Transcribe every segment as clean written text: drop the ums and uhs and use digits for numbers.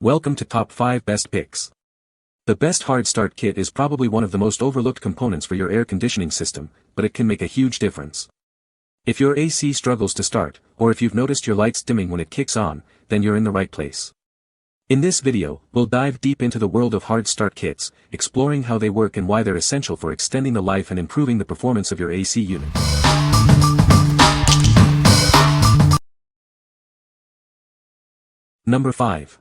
Welcome to Top 5 Best Picks. The best hard start kit is probably one of the most overlooked components for your air conditioning system, but it can make a huge difference. If your AC struggles to start, or if you've noticed your lights dimming when it kicks on, then you're in the right place. In this video, we'll dive deep into the world of hard start kits, exploring how they work and why they're essential for extending the life and improving the performance of your AC unit. Number 5.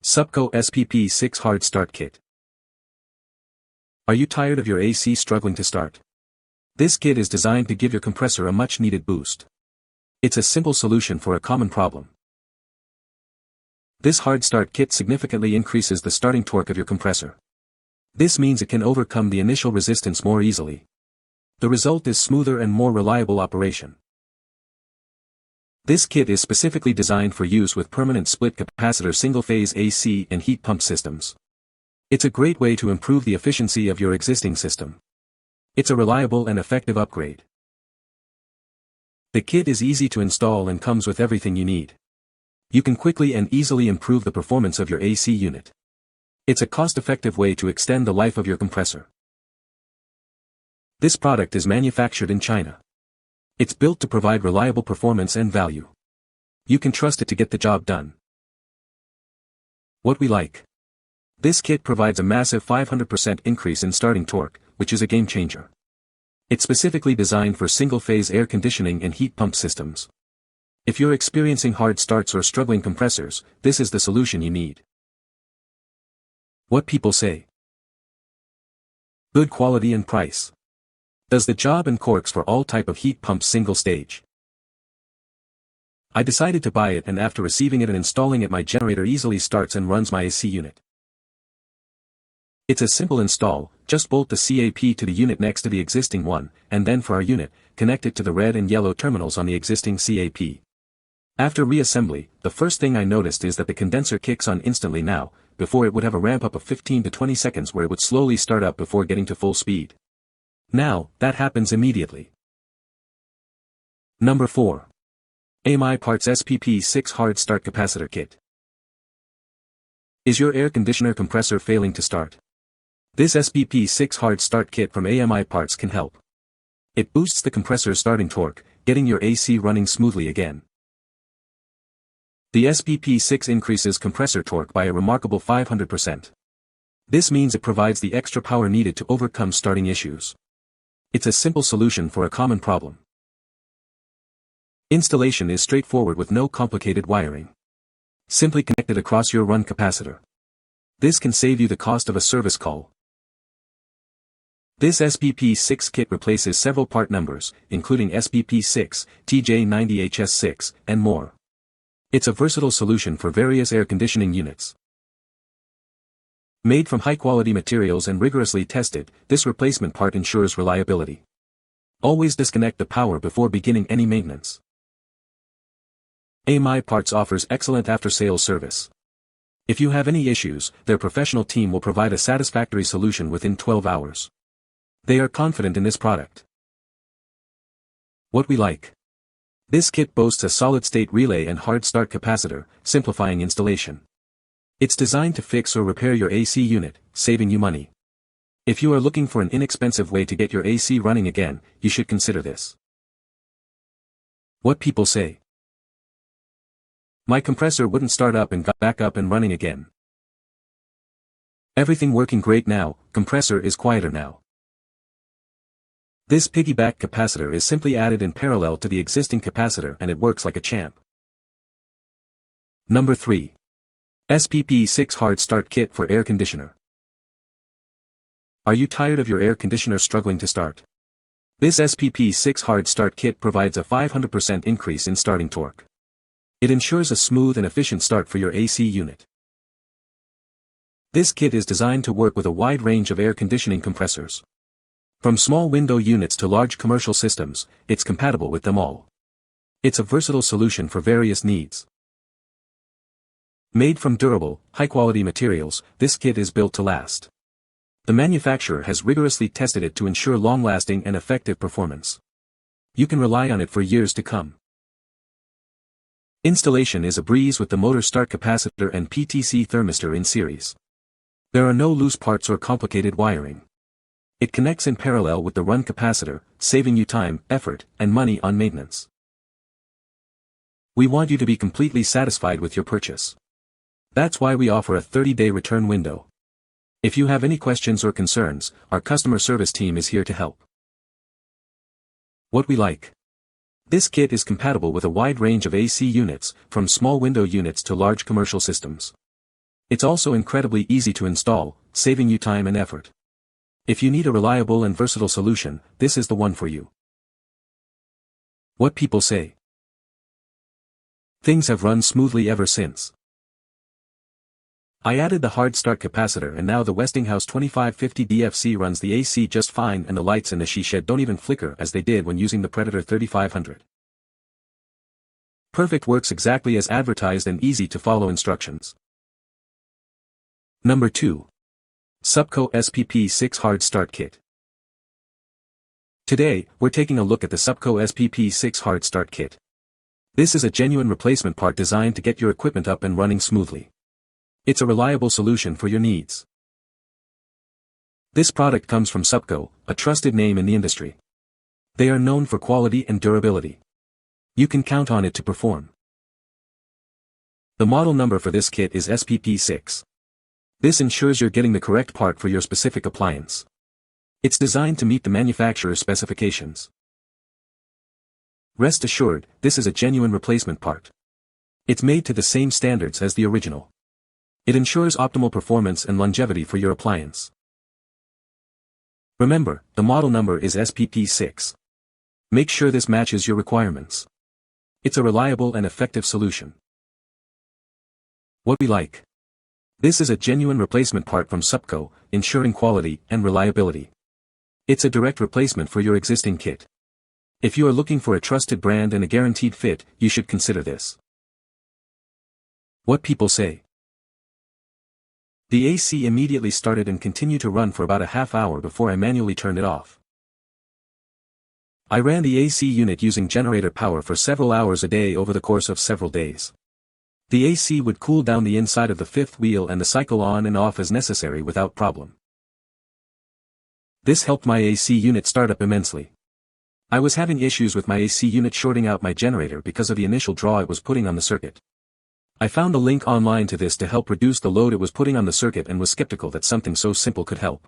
Supco SPP6 Hard Start Kit. Are you tired of your AC struggling to start? This kit is designed to give your compressor a much-needed boost. It's a simple solution for a common problem. This hard start kit significantly increases the starting torque of your compressor. This means it can overcome the initial resistance more easily. The result is smoother and more reliable operation. This kit is specifically designed for use with permanent split capacitor single-phase AC and heat pump systems. It's a great way to improve the efficiency of your existing system. It's a reliable and effective upgrade. The kit is easy to install and comes with everything you need. You can quickly and easily improve the performance of your AC unit. It's a cost-effective way to extend the life of your compressor. This product is manufactured in China. It's built to provide reliable performance and value. You can trust it to get the job done. What we like. This kit provides a massive 500% increase in starting torque, which is a game changer. It's specifically designed for single-phase air conditioning and heat pump systems. If you're experiencing hard starts or struggling compressors, this is the solution you need. What people say. Good quality and price. Does the job and corks for all type of heat pumps single stage. I decided to buy it, and after receiving it and installing it, my generator easily starts and runs my AC unit. It's a simple install, just bolt the CAP to the unit next to the existing one, and then for our unit, connect it to the red and yellow terminals on the existing CAP. After reassembly, the first thing I noticed is that the condenser kicks on instantly now. Before it would have a ramp up of 15 to 20 seconds where it would slowly start up before getting to full speed. Now, that happens immediately. Number 4. AMI Parts SPP6 Hard Start Capacitor Kit. Is your air conditioner compressor failing to start? This SPP6 Hard Start Kit from AMI Parts can help. It boosts the compressor's starting torque, getting your AC running smoothly again. The SPP6 increases compressor torque by a remarkable 500%. This means it provides the extra power needed to overcome starting issues. It's a simple solution for a common problem. Installation is straightforward with no complicated wiring. Simply connect it across your run capacitor. This can save you the cost of a service call. This SPP6 kit replaces several part numbers, including SPP6, TJ90HS6, and more. It's a versatile solution for various air conditioning units. Made from high-quality materials and rigorously tested, this replacement part ensures reliability. Always disconnect the power before beginning any maintenance. AMI Parts offers excellent after-sales service. If you have any issues, their professional team will provide a satisfactory solution within 12 hours. They are confident in this product. What we like. This kit boasts a solid-state relay and hard start capacitor, simplifying installation. It's designed to fix or repair your AC unit, saving you money. If you are looking for an inexpensive way to get your AC running again, you should consider this. What people say. My compressor wouldn't start up and got back up and running again. Everything working great now, compressor is quieter now. This piggyback capacitor is simply added in parallel to the existing capacitor and it works like a champ. Number 3. SPP6 Hard Start Kit for Air Conditioner. Are you tired of your air conditioner struggling to start? This SPP6 Hard Start Kit provides a 500% increase in starting torque. It ensures a smooth and efficient start for your AC unit. This kit is designed to work with a wide range of air conditioning compressors. From small window units to large commercial systems, it's compatible with them all. It's a versatile solution for various needs. Made from durable, high-quality materials, this kit is built to last. The manufacturer has rigorously tested it to ensure long-lasting and effective performance. You can rely on it for years to come. Installation is a breeze with the motor start capacitor and PTC thermistor in series. There are no loose parts or complicated wiring. It connects in parallel with the run capacitor, saving you time, effort, and money on maintenance. We want you to be completely satisfied with your purchase. That's why we offer a 30-day return window. If you have any questions or concerns, our customer service team is here to help. What we like. This kit is compatible with a wide range of AC units, from small window units to large commercial systems. It's also incredibly easy to install, saving you time and effort. If you need a reliable and versatile solution, this is the one for you. What people say. Things have run smoothly ever since. I added the hard start capacitor and now the Westinghouse 2550 DFC runs the AC just fine and the lights in the she shed don't even flicker as they did when using the Predator 3500. Perfect, works exactly as advertised and easy to follow instructions. Number 2. Supco SPP6 Hard Start Kit. Today, we're taking a look at the Supco SPP6 Hard Start Kit. This is a genuine replacement part designed to get your equipment up and running smoothly. It's a reliable solution for your needs. This product comes from Supco, a trusted name in the industry. They are known for quality and durability. You can count on it to perform. The model number for this kit is SPP6. This ensures you're getting the correct part for your specific appliance. It's designed to meet the manufacturer's specifications. Rest assured, this is a genuine replacement part. It's made to the same standards as the original. It ensures optimal performance and longevity for your appliance. Remember, the model number is SPP6. Make sure this matches your requirements. It's a reliable and effective solution. What we like. This is a genuine replacement part from Supco, ensuring quality and reliability. It's a direct replacement for your existing kit. If you are looking for a trusted brand and a guaranteed fit, you should consider this. What people say. The AC immediately started and continued to run for about a half hour before I manually turned it off. I ran the AC unit using generator power for several hours a day over the course of several days. The AC would cool down the inside of the fifth wheel and the cycle on and off as necessary without problem. This helped my AC unit start up immensely. I was having issues with my AC unit shorting out my generator because of the initial draw it was putting on the circuit. I found a link online to this to help reduce the load it was putting on the circuit and was skeptical that something so simple could help.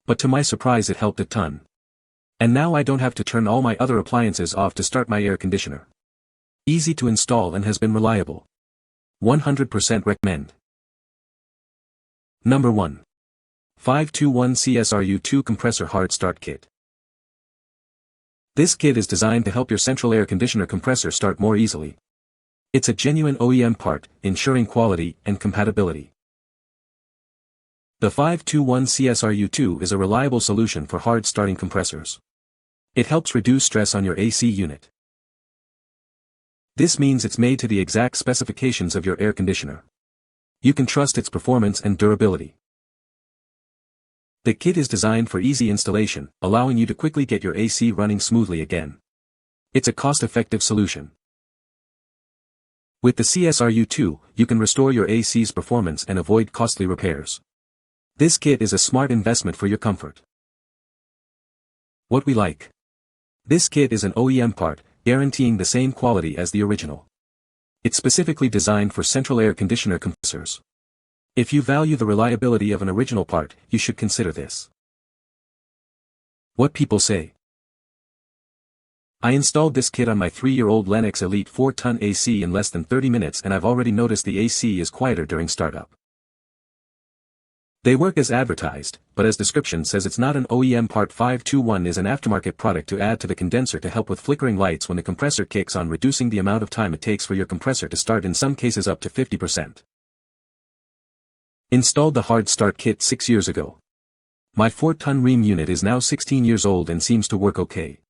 But to my surprise it helped a ton. And now I don't have to turn all my other appliances off to start my air conditioner. Easy to install and has been reliable. 100% recommend. Number 1. 521 CSRU2 Compressor Hard Start Kit. This kit is designed to help your central air conditioner compressor start more easily. It's a genuine OEM part, ensuring quality and compatibility. The 521 CSRU2 is a reliable solution for hard starting compressors. It helps reduce stress on your AC unit. This means it's made to the exact specifications of your air conditioner. You can trust its performance and durability. The kit is designed for easy installation, allowing you to quickly get your AC running smoothly again. It's a cost-effective solution. With the CSRU2, you can restore your AC's performance and avoid costly repairs. This kit is a smart investment for your comfort. What we like. This kit is an OEM part, guaranteeing the same quality as the original. It's specifically designed for central air conditioner compressors. If you value the reliability of an original part, you should consider this. What people say. I installed this kit on my 3-year-old Lennox Elite 4-ton AC in less than 30 minutes and I've already noticed the AC is quieter during startup. They work as advertised, but as description says it's not an OEM part. 521 is an aftermarket product to add to the condenser to help with flickering lights when the compressor kicks on, reducing the amount of time it takes for your compressor to start, in some cases up to 50%. Installed the hard start kit 6 years ago. My 4-ton ream unit is now 16 years old and seems to work okay.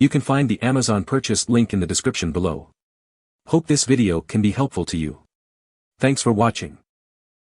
You can find the Amazon purchase link in the description below. Hope this video can be helpful to you. Thanks for watching.